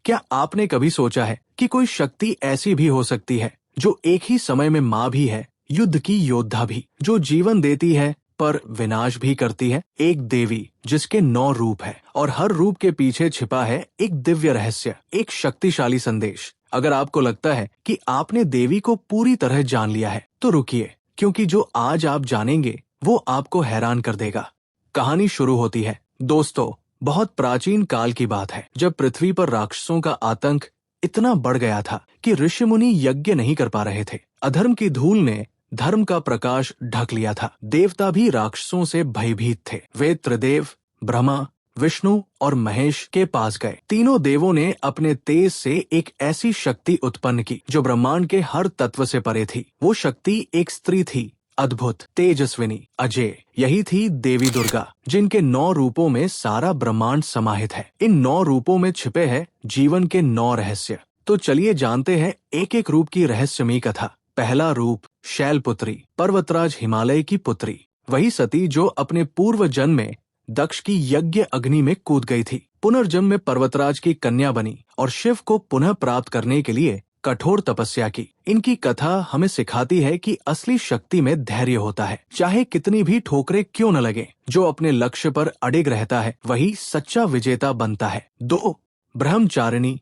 क्या आपने कभी सोचा है कि कोई शक्ति ऐसी भी हो सकती है जो एक ही समय में माँ भी है, युद्ध की योद्धा भी, जो जीवन देती है पर विनाश भी करती है? एक देवी जिसके 9 रूप है और हर रूप के पीछे छिपा है एक दिव्य रहस्य, एक शक्तिशाली संदेश। अगर आपको लगता है कि आपने देवी को पूरी तरह जान लिया है तो रुकिए, क्योंकि जो आज आप जानेंगे वो आपको हैरान कर देगा। कहानी शुरू होती है दोस्तों, बहुत प्राचीन काल की बात है, जब पृथ्वी पर राक्षसों का आतंक इतना बढ़ गया था कि ऋषि मुनि यज्ञ नहीं कर पा रहे थे। अधर्म की धूल ने धर्म का प्रकाश ढक लिया था। देवता भी राक्षसों से भयभीत थे। वे त्रिदेव ब्रह्मा, विष्णु और महेश के पास गए। तीनों देवों ने अपने तेज से एक ऐसी शक्ति उत्पन्न की जो ब्रह्मांड के हर तत्व से परे थी। वो शक्ति एक स्त्री थी, अद्भुत, तेजस्विनी, अजय। यही थी देवी दुर्गा, जिनके 9 रूपों में सारा ब्रह्मांड समाहित है। इन 9 रूपों में छिपे हैं जीवन के 9 रहस्य। तो चलिए जानते हैं एक एक रूप की रहस्यमयी कथा। पहला रूप, शैलपुत्री, पर्वतराज हिमालय की पुत्री, वही सती जो अपने पूर्व जन्म में दक्ष की यज्ञ अग्नि में कूद गई थी, पुनर्जन्म में पर्वतराज की कन्या बनी और शिव को पुनः प्राप्त करने के लिए कठोर तपस्या की। इनकी कथा हमें सिखाती है कि असली शक्ति में धैर्य होता है, चाहे कितनी भी ठोकरें क्यों न लगे। जो अपने लक्ष्य पर अडिग रहता है वही सच्चा विजेता बनता है। 2, ब्रह्मचारिणी,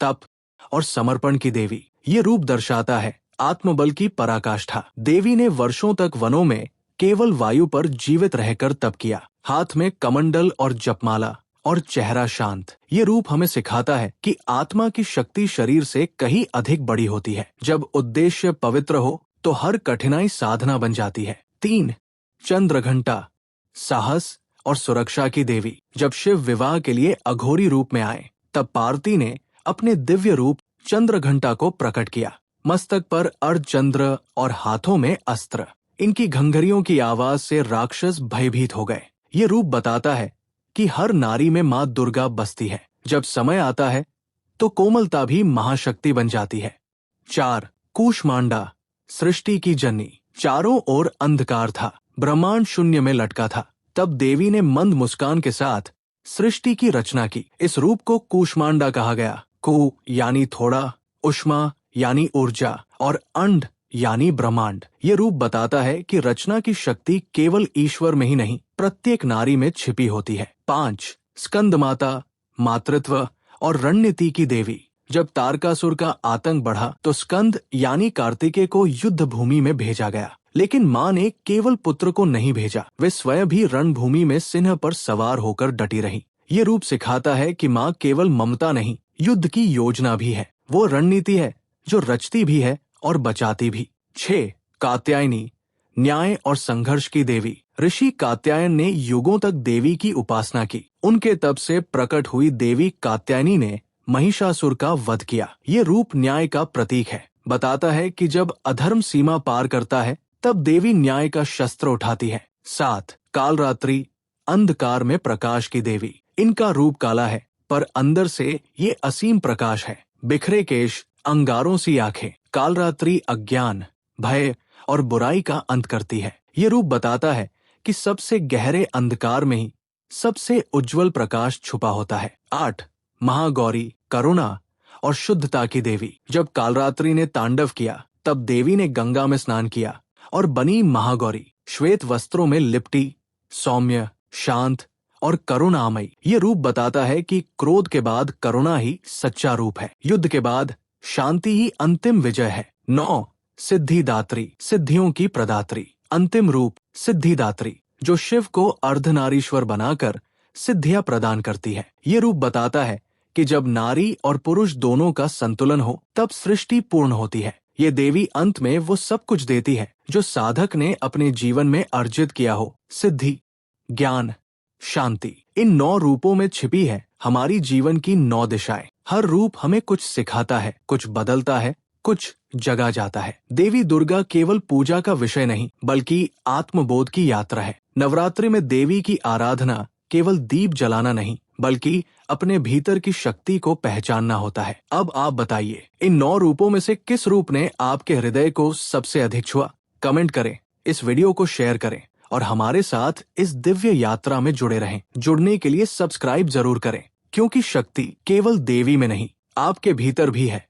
तप और समर्पण की देवी। ये रूप दर्शाता है आत्मबल की पराकाष्ठा। देवी ने वर्षों तक वनों में केवल वायु पर जीवित रहकर तप किया, हाथ में कमंडल और जपमाला और चेहरा शांत। ये रूप हमें सिखाता है कि आत्मा की शक्ति शरीर से कहीं अधिक बड़ी होती है। जब उद्देश्य पवित्र हो तो हर कठिनाई साधना बन जाती है। 3, चंद्रघंटा, साहस और सुरक्षा की देवी। जब शिव विवाह के लिए अघोरी रूप में आए तब पार्वती ने अपने दिव्य रूप चंद्रघंटा को प्रकट किया। मस्तक पर अर्धचंद्र और हाथों में अस्त्र। इनकी घंघरियों की आवाज से राक्षस भयभीत हो गए। ये रूप बताता है कि हर नारी में माँ दुर्गा बसती है। जब समय आता है तो कोमलता भी महाशक्ति बन जाती है। 4, कूष्मांडा, सृष्टि की जननी। चारों ओर अंधकार था, ब्रह्मांड शून्य में लटका था। तब देवी ने मंद मुस्कान के साथ सृष्टि की रचना की। इस रूप को कूष्मांडा कहा गया। कु यानी थोड़ा, उष्मा यानी ऊर्जा और अंड यानी ब्रह्मांड। ये रूप बताता है कि रचना की शक्ति केवल ईश्वर में ही नहीं, प्रत्येक नारी में छिपी होती है। 5, स्कंद माता, मातृत्व और रणनीति की देवी। जब तारकासुर का आतंक बढ़ा तो स्कंद यानी कार्तिकेय को युद्ध भूमि में भेजा गया। लेकिन माँ ने केवल पुत्र को नहीं भेजा, वे स्वयं भी रणभूमि में सिंह पर सवार होकर डटी रही। ये रूप सिखाता है कि माँ केवल ममता नहीं, युद्ध की योजना भी है। वो रणनीति है जो रचती भी है और बचाती भी। 6, कात्यायनी, न्याय और संघर्ष की देवी। ऋषि कात्यायन ने युगों तक देवी की उपासना की। उनके तप से प्रकट हुई देवी कात्यायनी ने महिषासुर का वध किया। ये रूप न्याय का प्रतीक है, बताता है कि जब अधर्म सीमा पार करता है तब देवी न्याय का शस्त्र उठाती है। 7, कालरात्रि, अंधकार में प्रकाश की देवी। इनका रूप काला है पर अंदर से ये असीम प्रकाश है। बिखरे केश, अंगारों सी आंखें। कालरात्रि अज्ञान, भय और बुराई का अंत करती है। ये रूप बताता है कि सबसे गहरे अंधकार में ही सबसे उज्जवल प्रकाश छुपा होता है। 8, महागौरी, करुणा और शुद्धता की देवी। जब कालरात्रि ने तांडव किया तब देवी ने गंगा में स्नान किया और बनी महागौरी। श्वेत वस्त्रों में लिपटी, सौम्य, शांत और करुणामयी। ये रूप बताता है कि क्रोध के बाद करुणा ही सच्चा रूप है। युद्ध के बाद शांति ही अंतिम विजय है। 9, सिद्धिदात्री, सिद्धियों की प्रदात्री। अंतिम रूप सिद्धिदात्री, जो शिव को अर्धनारीश्वर बनाकर सिद्धियां प्रदान करती है। ये रूप बताता है कि जब नारी और पुरुष दोनों का संतुलन हो तब सृष्टि पूर्ण होती है। ये देवी अंत में वो सब कुछ देती है जो साधक ने अपने जीवन में अर्जित किया हो। सिद्धि, ज्ञान, शांति। इन 9 रूपों में छिपी है हमारी जीवन की 9 दिशाएं। हर रूप हमें कुछ सिखाता है, कुछ बदलता है, कुछ जगा जाता है। देवी दुर्गा केवल पूजा का विषय नहीं बल्कि आत्मबोध की यात्रा है। नवरात्रि में देवी की आराधना केवल दीप जलाना नहीं बल्कि अपने भीतर की शक्ति को पहचानना होता है। अब आप बताइए, इन 9 रूपों में से किस रूप ने आपके हृदय को सबसे अधिक छुआ? कमेंट करें, इस वीडियो को शेयर करें और हमारे साथ इस दिव्य यात्रा में जुड़े रहें। जुड़ने के लिए सब्सक्राइब जरूर करें, क्योंकि शक्ति केवल देवी में नहीं आपके भीतर भी है।